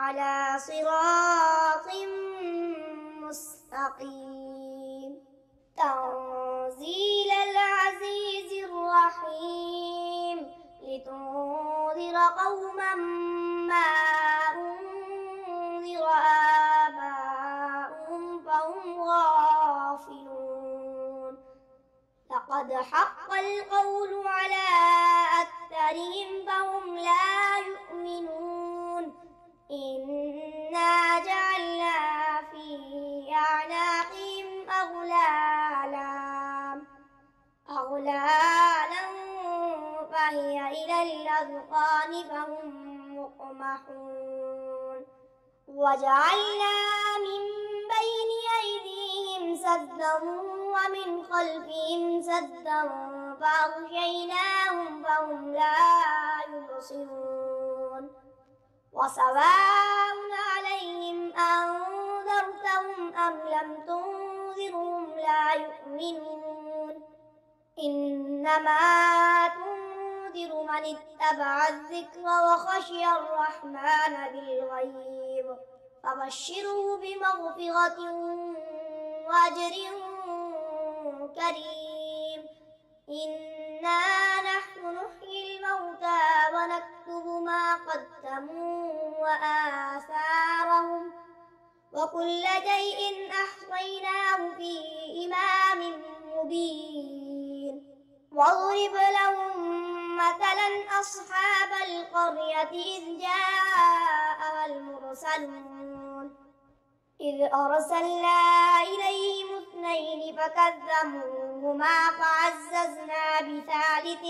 على صراط مستقيم. تنزيل العزيز الرحيم لتنذر قوما ما أنذر آباؤهم فهم غافلون. لقد حق القول على أكثرهم فهم لا يؤمنون. إنا جعلنا في أعناقهم أغلالا فهي إلى الأذقان فهم مقمحون. وجعلنا من بين أيديهم سدا ومن خلفهم سدا فأغشيناهم فهم لا يبصرون. وسواء عليهم أنذرتهم أم لم تنذرهم لا يؤمنون. إنما تنذر من اتبع الذكر وخشي الرحمن بالغيب فبشره بمغفرة وأجر كريم. إنا نحن نحيي الموتى ونكتب ما قدموا وآثارهم وكل شيء أحصيناه في إمام مبين. واضرب لهم مثلا أصحاب القرية إذ جاءها المرسلون إذ أرسلنا إليهم اثنين فكذبوهما فعززنا بثالث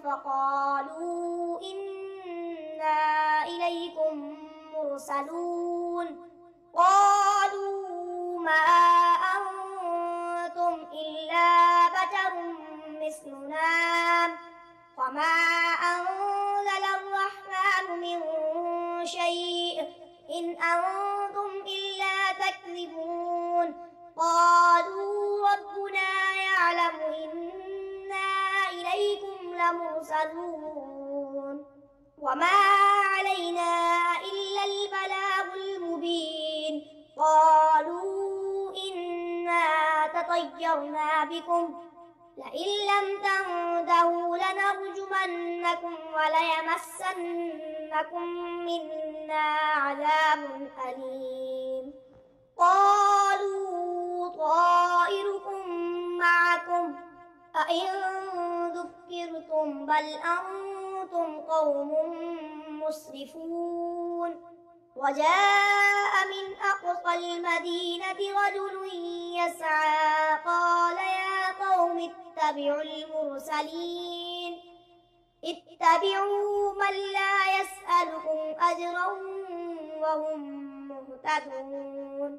فقالوا إنا إليكم مرسلون. قالوا ما أنتم إلا بشر مثلنا وما أنزل الرحمن من شيء إن أنتم إلا تكذبون. قالوا ربنا يعلم إنا إليكم لمرسلون وما علينا إلا البلاغ المبين. قالوا إنا تطيرنا بكم لئن لم تنتهوا لنرجمنكم وليمسنكم منا عذاب أليم. قالوا طائركم معكم أئن ذكرتم بل أنتم قوم مسرفون. وجاء من أقصى المدينة رجل يسعى قال يا قوم اتبعوا المرسلين اتبعوا من لا يسألكم أجرا وهم مهتدون.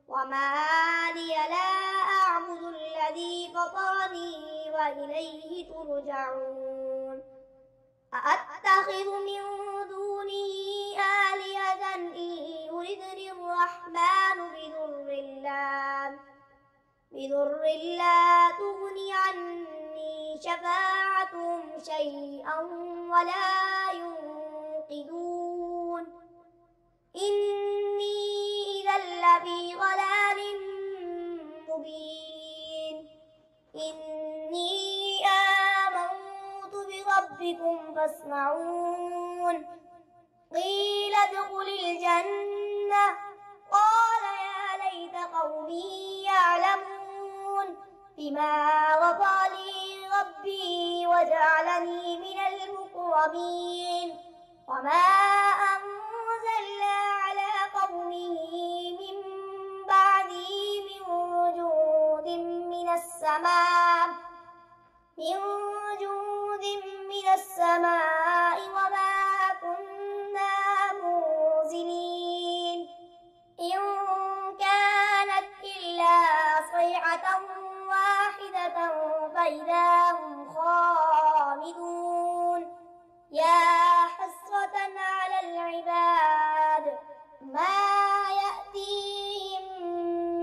وما لي لا أعبد الذي فطرني وإليه ترجعون. أأتخذ من دونه آلهة إن يردني الرحمن بضر لا تغني عني شفاعتهم شيئا ولا ينقذون. إني إذا لفي ضلال مبين. إني آمنت بربكم فاسمعون. قيل ادخل الجنة قال يا ليت قومي يعلمون بما غفر لي ربي وجعلني من المكرمين. وما أنزلنا على قومه من بعده من جود من السماء وما كنا منزلين. إن كانت إلا صيحة واحدة فإذا هم خامدون. يا حسرة على العباد ما يأتيهم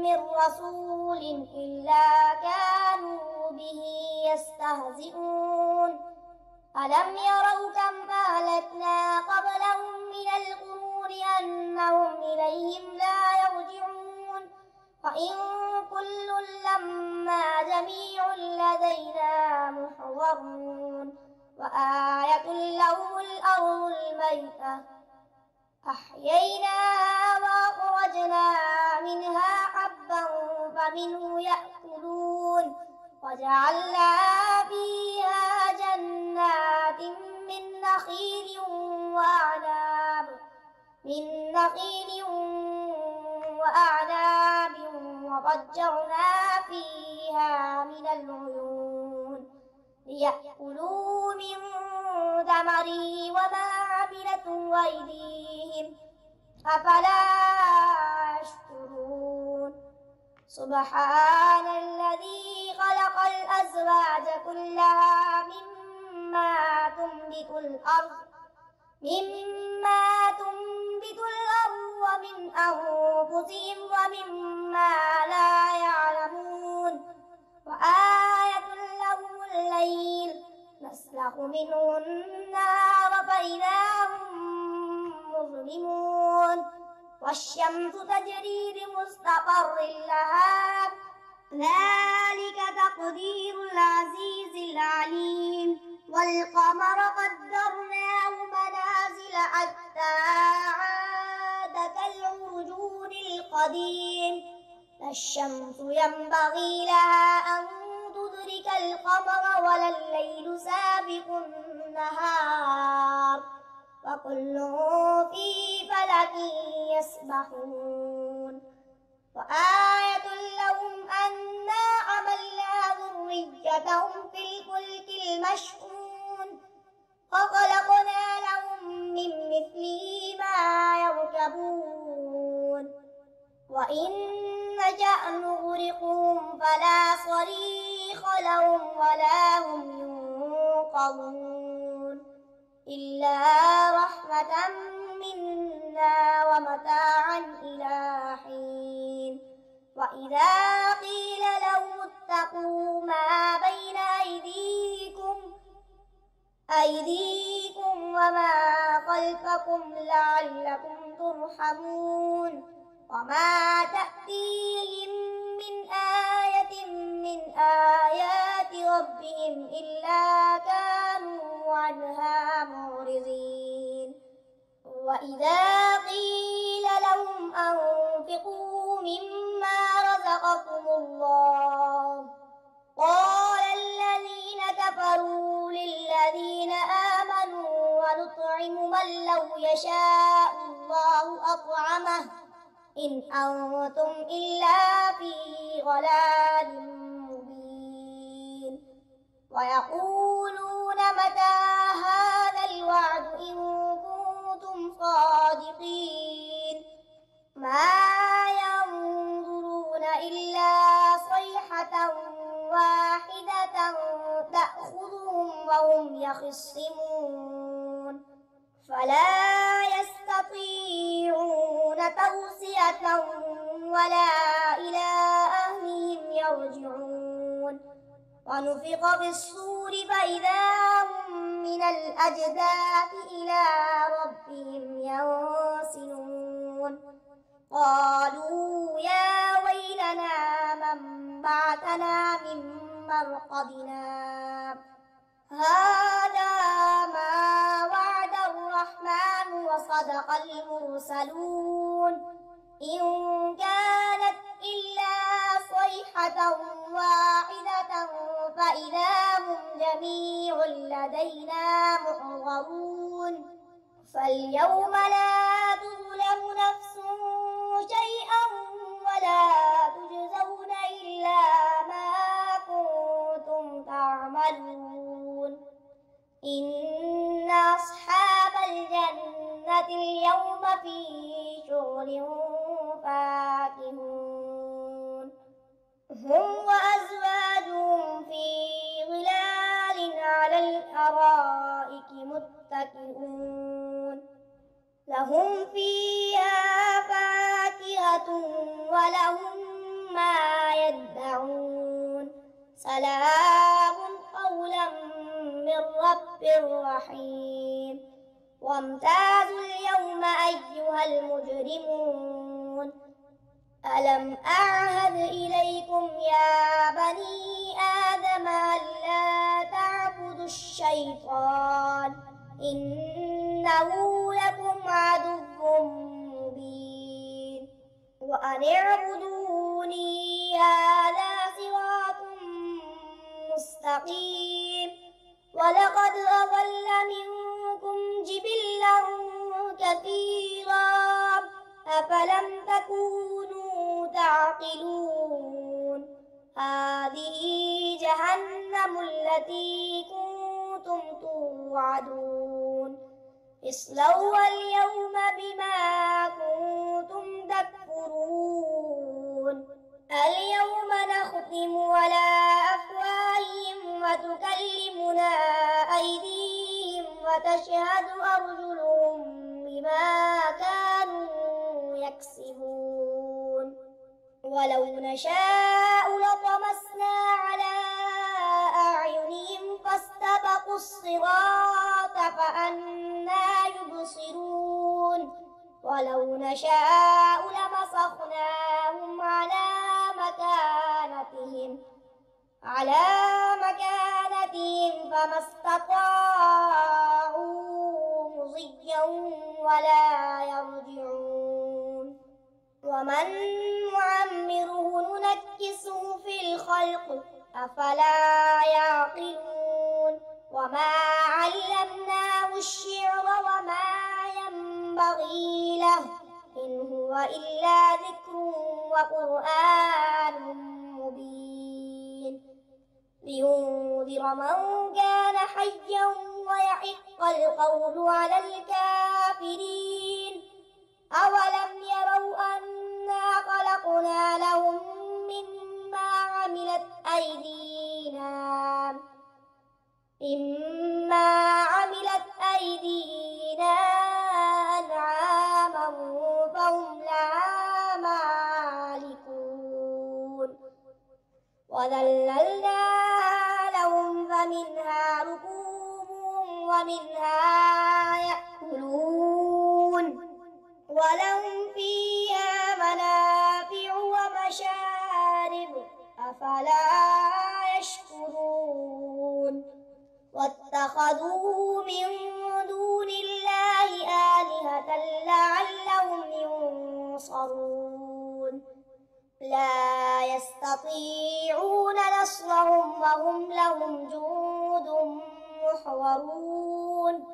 من رسول إلا كانوا به يستهزئون. ألم يروا كم أهلكنا قبلهم من القرون لأنهم إليهم لا يرجعون وإن كل لما جميع لدينا محضرون وآية لهم الأرض الميتة أحييناها وأخرجنا منها حبا فمنه يأكلون وجعلنا فيها جنات من نخيل وأعناب وفجرنا فيها من العيون ليأكلوا من ثمره وما عملته أيديهم أفلا يشكرون سبحان الذي خلق الأزواج كلها مما تنبت الأرض ومن أنفسهم ومما لا يعلمون وآية لهم الليل نسلخ منه النار فإذا هم مظلمون والشمس تجري لمستقر لها ذلك تقدير العزيز العليم والقمر قدرناه منازل حتى عاد كالعرجون القديم لا الشمس ينبغي لها أن تدرك القمر ولا الليل سابق النهار وكل في فلك يسبحون وآية لهم أنا حملنا ذريتهم في الفلك المشحون وخلقنا لهم من مثله ما يركبون وإن نشأ نغرقهم فلا صريخ لهم ولا هم ينقذون إلا رحمة منا ومتاعا إلى حين وإذا قيل لهم اتقوا ما بين أيديكم وما خلفكم لعلكم ترحمون وما تأتيهم من آية من آيات ربهم إلا كانوا عنها معرضين وإذا قيل لهم أنفقوا مما رزقكم الله قال الذين كفروا للذين آمنوا ونطعم من لو يشاء الله أطعمه إن أنتم إلا في ضلال مبين ويقولون متى هذا الوعد إن كنتم صادقين ما ينظرون إلا صيحة واحدة تأخذهم وهم يخصمون فلا يستطيعون توصية ولا إلى أهلهم يرجعون ونفخ في الصور فإذا هم من الأجداث إلى ربهم ينسلون قالوا يا ويلنا من بعثنا من مرقدنا هذا ما وعد الرحمن وصدق المرسلون إن كانت إلا صيحة واحدة فإذا هم جميع لدينا محضرون فاليوم لا تظلم نفس شيئا ولا تجزون إلا ما كنتم تعملون إن أصحاب الجنة اليوم في شغل فاكهون هم وأزواجهم في ظلال على الأرائك متكئون لهم فيها فاكهة ولهم ما يدعون سلام قولا من رب رحيم وامتازوا اليوم أيها المجرمون ألم أعهد إليكم يا بني آدم ألا تعبدوا الشيطان إنه لكم عدو مبين وأن اعبدوني هذا صراط مستقيم ولقد أضل منكم جبلا كثيرا أفلم تكونوا تعقلون هذه جهنم التي كنتم توعدون اصلوها اليوم بما كنتم تكفرون اليوم نختم على أفواههم وتكلمنا أيديهم وتشهد أرجلهم بما كانوا يكسبون ولو نشاء لطمسنا على أعينهم فاستبقوا الصراط فأنى يبصرون ولو نشاء لمسخناهم على مكانتهم فما استطاعوا مضيا ولا يرجعون ومن نعمره ننكسه في الخلق أفلا يعقلون وما علمناه الشعر وما ينبغي له إن هو إلا ذكر وقرآن مبين لينذر من كان حيا ويحق القول على الكافرين أولم يروا أنا خلقنا لهم مما عملت أيدينا أنعاما فهم لها مالكون وذللناها لهم فمنها ركوبهم ومنها يأكلون ولهم فيها منافع ومشارب أفلا يشكرون واتخذوا من دون الله آلهة لعلهم ينصرون لا يستطيعون نصرهم وهم لهم جند محضرون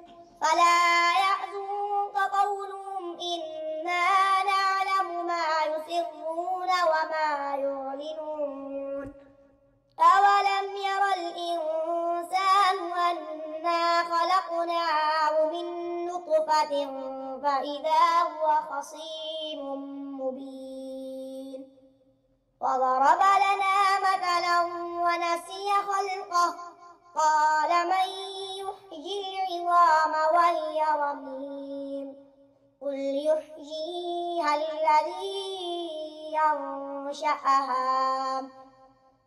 فلا يحزنك قولهم إنا نعلم ما يسرون وما يعلنون أولم ير الإنسان أنا خلقناه من نطفة فإذا هو خصيم مبين وضرب لنا مثلا ونسي خلقه قال من يحيي العظام وهي رميم قل يحييها الذي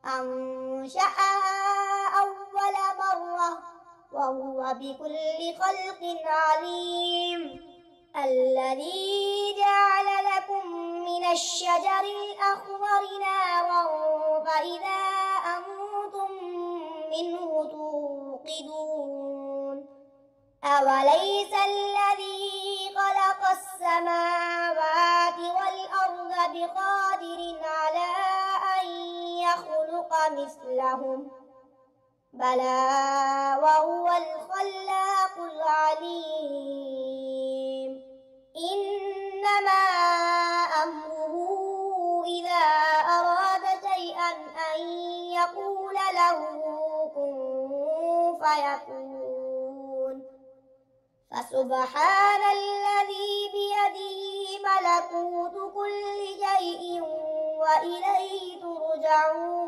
أنشأها أول مرة وهو بكل خلق عليم الذي جعل لكم من الشجر الأخضر نارا فإذا أنتم منه توقدون أوليس الذي خلق السماوات والأرض بقادر على أن يخلق مثلهم بلى وهو الخلاق العليم إنما أمره إذا أراد شيئا أن يقول له كن فيكون فسبحان الذي بيده ملكوت كل شيء وإليه ترجعون